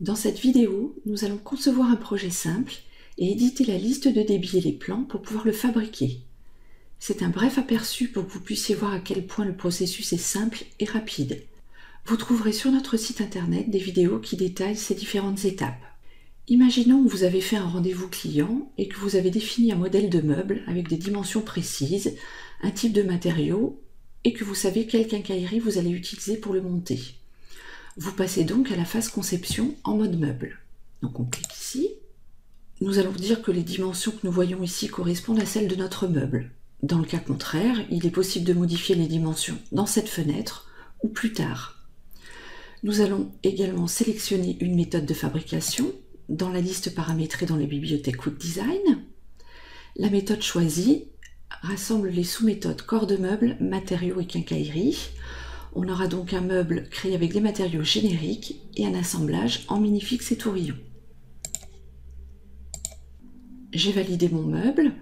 Dans cette vidéo, nous allons concevoir un projet simple et éditer la liste de débit et les plans pour pouvoir le fabriquer. C'est un bref aperçu pour que vous puissiez voir à quel point le processus est simple et rapide. Vous trouverez sur notre site internet des vidéos qui détaillent ces différentes étapes. Imaginons que vous avez fait un rendez-vous client et que vous avez défini un modèle de meuble avec des dimensions précises, un type de matériaux et que vous savez quelle quincaillerie vous allez utiliser pour le monter. Vous passez donc à la phase conception en mode meuble. Donc on clique ici. Nous allons dire que les dimensions que nous voyons ici correspondent à celles de notre meuble. Dans le cas contraire, il est possible de modifier les dimensions dans cette fenêtre ou plus tard. Nous allons également sélectionner une méthode de fabrication dans la liste paramétrée dans la bibliothèque Quick Design. La méthode choisie rassemble les sous-méthodes corps de meuble, matériaux et quincaillerie. On aura donc un meuble créé avec des matériaux génériques et un assemblage en minifix et tourillon. J'ai validé mon meuble,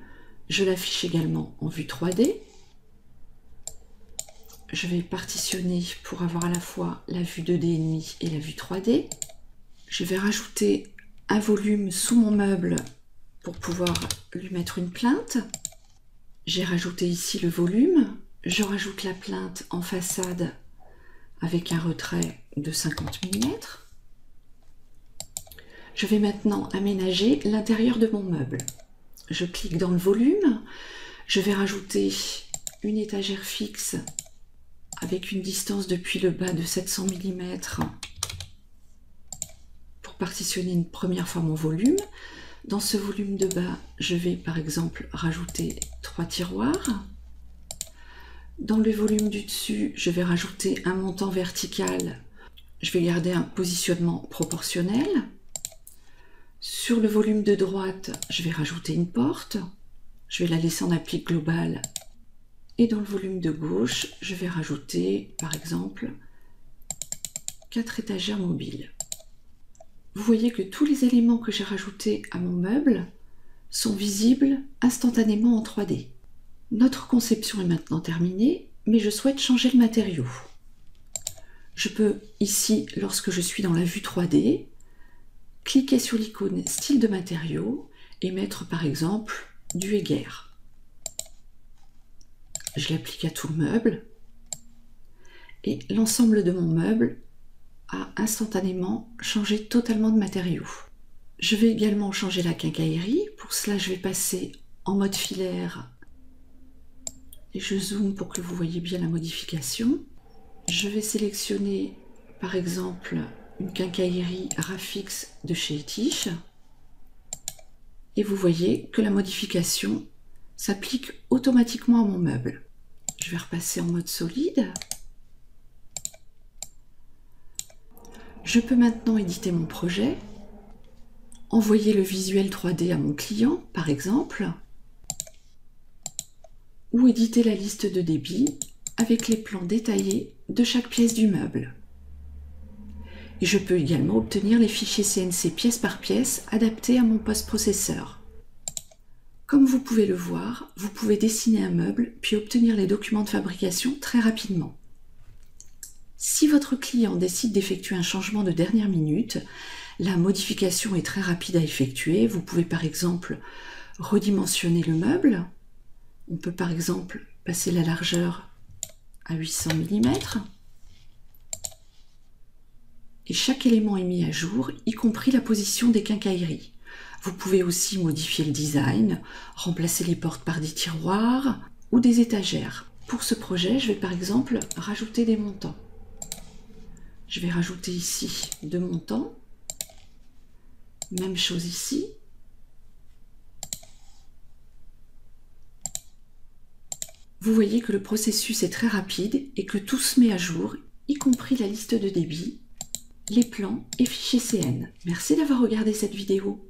je l'affiche également en vue 3D. Je vais partitionner pour avoir à la fois la vue 2D et la vue 3D. Je vais rajouter un volume sous mon meuble pour pouvoir lui mettre une plainte. J'ai rajouté ici le volume. Je rajoute la plainte en façade avec un retrait de 50 mm. Je vais maintenant aménager l'intérieur de mon meuble. Je clique dans le volume. Je vais rajouter une étagère fixe avec une distance depuis le bas de 700 mm pour partitionner une première fois mon volume. Dans ce volume de bas, je vais par exemple rajouter 3 tiroirs. Dans le volume du dessus, je vais rajouter un montant vertical. Je vais garder un positionnement proportionnel. Sur le volume de droite, je vais rajouter une porte. Je vais la laisser en applique globale. Et dans le volume de gauche, je vais rajouter, par exemple, 4 étagères mobiles. Vous voyez que tous les éléments que j'ai rajoutés à mon meuble sont visibles instantanément en 3D. Notre conception est maintenant terminée, mais je souhaite changer le matériau. Je peux ici, lorsque je suis dans la vue 3D, cliquer sur l'icône style de matériau et mettre par exemple du Heger. Je l'applique à tout le meuble et l'ensemble de mon meuble a instantanément changé totalement de matériau. Je vais également changer la quincaillerie. Pour cela, je vais passer en mode filaire et je zoome pour que vous voyez bien la modification. Je vais sélectionner par exemple une quincaillerie Rafix de chez Etiche et vous voyez que la modification s'applique automatiquement à mon meuble. Je vais repasser en mode solide. Je peux maintenant éditer mon projet, envoyer le visuel 3D à mon client par exemple, ou éditer la liste de débit avec les plans détaillés de chaque pièce du meuble. Et je peux également obtenir les fichiers CNC pièce par pièce adaptés à mon post-processeur. Comme vous pouvez le voir, vous pouvez dessiner un meuble puis obtenir les documents de fabrication très rapidement. Si votre client décide d'effectuer un changement de dernière minute, la modification est très rapide à effectuer. Vous pouvez par exemple redimensionner le meuble. On peut par exemple passer la largeur à 800 mm. Et chaque élément est mis à jour, y compris la position des quincailleries. Vous pouvez aussi modifier le design, remplacer les portes par des tiroirs ou des étagères. Pour ce projet, je vais par exemple rajouter des montants. Je vais rajouter ici 2 montants. Même chose ici. Vous voyez que le processus est très rapide et que tout se met à jour, y compris la liste de débit, les plans et fichiers CN. Merci d'avoir regardé cette vidéo.